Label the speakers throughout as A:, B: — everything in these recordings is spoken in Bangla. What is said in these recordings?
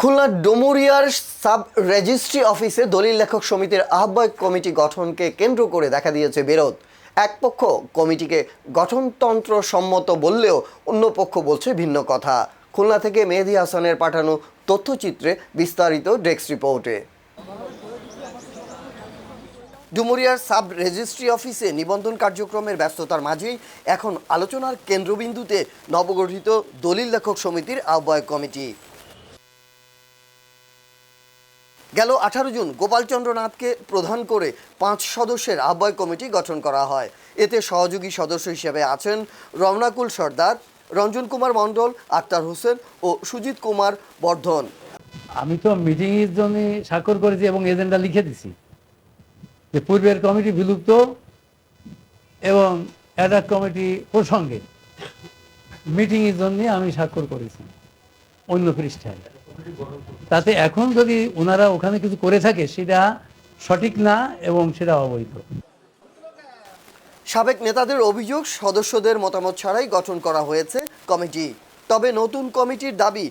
A: খুলনা ডুমুরিয়ার সাব রেজিস্ট্রি অফিসে দলিল লেখক সমিতির আহ্বায়ক কমিটি গঠনকে কেন্দ্র করে দেখা দিয়েছে বিরোধ। এক পক্ষ কমিটিকে গঠনতন্ত্র সম্মত বললেও অন্য পক্ষ বলছে ভিন্ন কথা। খুলনা থেকে মেহেদী হাসানের পাঠানো তথ্যচিত্রে বিস্তারিত ডেস্ক রিপোর্টে। ডুমুরিয়ার সাব রেজিস্ট্রি অফিসে নিবন্ধন কার্যক্রমের ব্যস্ততার মাঝেই এখন আলোচনার কেন্দ্রবিন্দুতে নবগঠিত দলিল লেখক সমিতির আহ্বায়ক কমিটি। গেল 18 জুন গোপালচন্দ্র নাথকে প্রধান করে 5 সদস্যের আহ্বায়ক কমিটি গঠন করা হয়। এতে সহযোগী সদস্য হিসেবে আছেন রমনাকুল সর্দার, রঞ্জন কুমার মণ্ডল, আক্তার হোসেন ও সুজিত কুমার বর্ধন।
B: আমি তো মিটিংয়ের জন্য স্বাক্ষর করেছি এবং এজেন্ডা লিখে দিছি যে পূর্বের কমিটি বিলুপ্ত এবং অ্যাডহক কমিটি প্রসঙ্গে মিটিংয়ের জন্য আমি স্বাক্ষর করেছি অন্য পৃষ্ঠায়। তাতে এখন যদি ওনারা ওখানে কিছু করে থাকে সেটা সঠিক না এবং সেটা অবৈধ।
A: সাবেক নেতাদের অভিযোগ, সদস্যদের মতামত ছাড়াই গঠন করা হয়েছে কমিটি। তবে নতুন কমিটির দাবি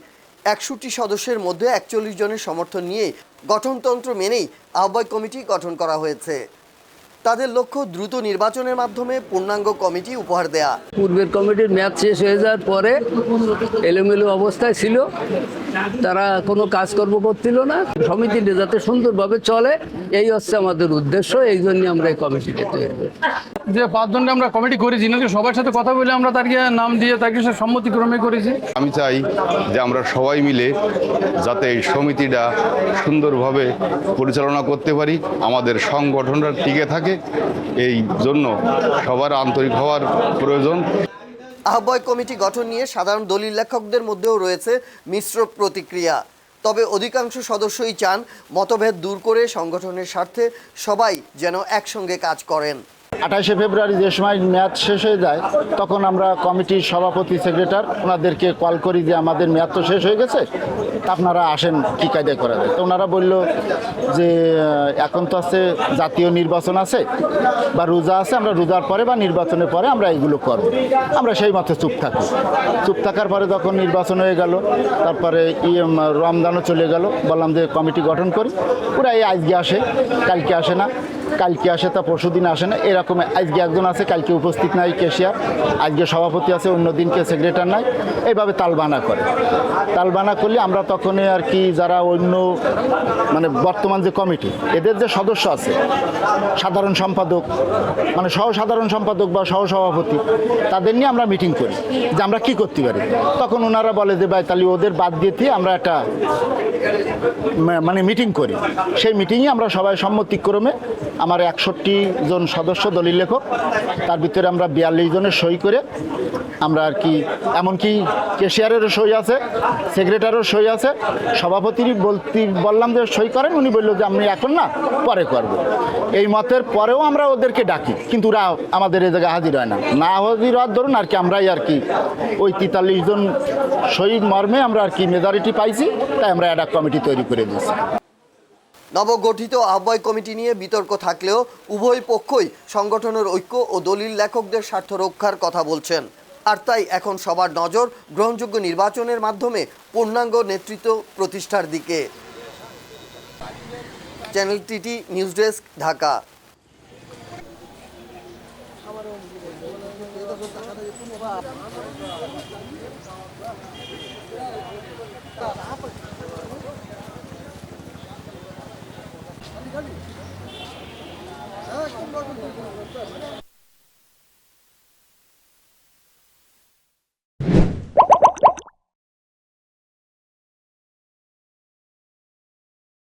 A: 61 সদস্যের মধ্যে 41 জনের সমর্থন নিয়ে গঠনতন্ত্র মেনেই আহ্বায়ক কমিটি গঠন করা হয়েছে। তাদের লক্ষ্য দ্রুত নির্বাচনের মাধ্যমে পূর্ণাঙ্গ কমিটি উপহার দেয়া।
C: পূর্বের কমিটির মেয়াদ শেষ হয়ে যাওয়ার পরে এলোমেলো অবস্থায় ছিল, তারা কোনো কাজকর্ম করছিল না। সমিতিটা যাতে সুন্দরভাবে চলে এই হচ্ছে আমাদের উদ্দেশ্য, এই জন্য আমরা এই কমিটিটা তৈরি করি।
D: যে 5 জনকে আমরা কমিটি করেছি না, সবার সাথে কথা বলে আমরা তাকে নাম দিয়ে তাকে সম্মতিক্রমে করেছি।
E: আমি চাই যে আমরা সবাই মিলে যাতে এই সমিতিটা সুন্দরভাবে পরিচালনা করতে পারি, আমাদের সংগঠনটা টিকে থাকে, এই জন্য সবার আন্তরিক হওয়ার প্রয়োজন।
A: আহ্বায়ক কমিটি গঠন নিয়ে সাধারণ দলিল লেখকদের মধ্যেও রয়েছে মিশ্র প্রতিক্রিয়া। তবে অধিকাংশ সদস্যই চান মতভেদ দূর করে সংগঠনের স্বার্থে সবাই যেন একসঙ্গে কাজ করেন।
F: 28 ফেব্রুয়ারি যে সময় মেয়াদ শেষ হয়ে যায় তখন আমরা কমিটির সভাপতি, সেক্রেটারি ওনাদেরকে কল করি যে আমাদের মেয়াদ তো শেষ হয়ে গেছে, তা আপনারা আসেন কী কায়দায় করা যায়। তো ওনারা বলল যে এখন তো আছে জাতীয় নির্বাচন আছে বা রোজা আছে, আমরা রোজার পরে বা নির্বাচনের পরে আমরা এইগুলো করব। আমরা সেই মতো চুপ থাকি। চুপ থাকার পরে যখন নির্বাচন হয়ে গেল, তারপরে রমজানও চলে গেল, বললাম যে কমিটি গঠন করি। ওরা এই আজকে আসে, কালকে আসে না, কালকে আসে তা পরশু দিন আসে না, এরকম। আজকে একজন আছে, কালকে উপস্থিত নাই কেশিয়ার, আজকে সভাপতি আছে, অন্য দিনকে সেক্রেটারি নাই, এইভাবে তালবানা করে। তালবানা করলে আমরা তখনই আর কি যারা অন্য মানে বর্তমান যে কমিটি এদের যে সদস্য আছে, সাধারণ সম্পাদক মানে সাধারণ সম্পাদক বা সহসভাপতি, তাদের নিয়ে আমরা মিটিং করি যে আমরা কি করতে পারি। তখন ওনারা বলে যে ভাই তাহলে ওদের বাদ দিয়ে আমরা একটা মানে মিটিং করি। সেই মিটিংয়ে আমরা সবাই সম্মতিক্রমে আমার 61 জন সদস্য দলিল লেখক, তার ভিতরে আমরা 42 জনের সই করে আমরা আর কি, এমনকি কেশিয়ারেরও সই আছে, সেক্রেটারিরও সই আছে, সভাপতির বললাম যে সই করেন, উনি বললো যে আমি এখন না, পরে করব। এই মতের পরেও আমরা ওদেরকে ডাকি, কিন্তু ওরা আমাদের এই জায়গায় হাজির হয় না। না হাজির হওয়ার ধরুন আর কি আমরাই আর কি ওই 43 জন সই মর্মে আমরা আর কি মেজরিটি পাইছি, তাই আমরা একটা কমিটি তৈরি করে দিয়েছি।
A: নবগঠিত আহ্বায়ক কমিটি নিয়ে বিতর্ক থাকলেও উভয় পক্ষই সংগঠনের ঐক্য ও দলিল লেখকদের স্বার্থ রক্ষার কথা বলছেন। আর তাই এখন সবার নজর গ্রহণযোগ্য নির্বাচনের মাধ্যমে পূর্ণাঙ্গ নেতৃত্ব প্রতিষ্ঠার দিকে। Channel TT news desk, Dhaka.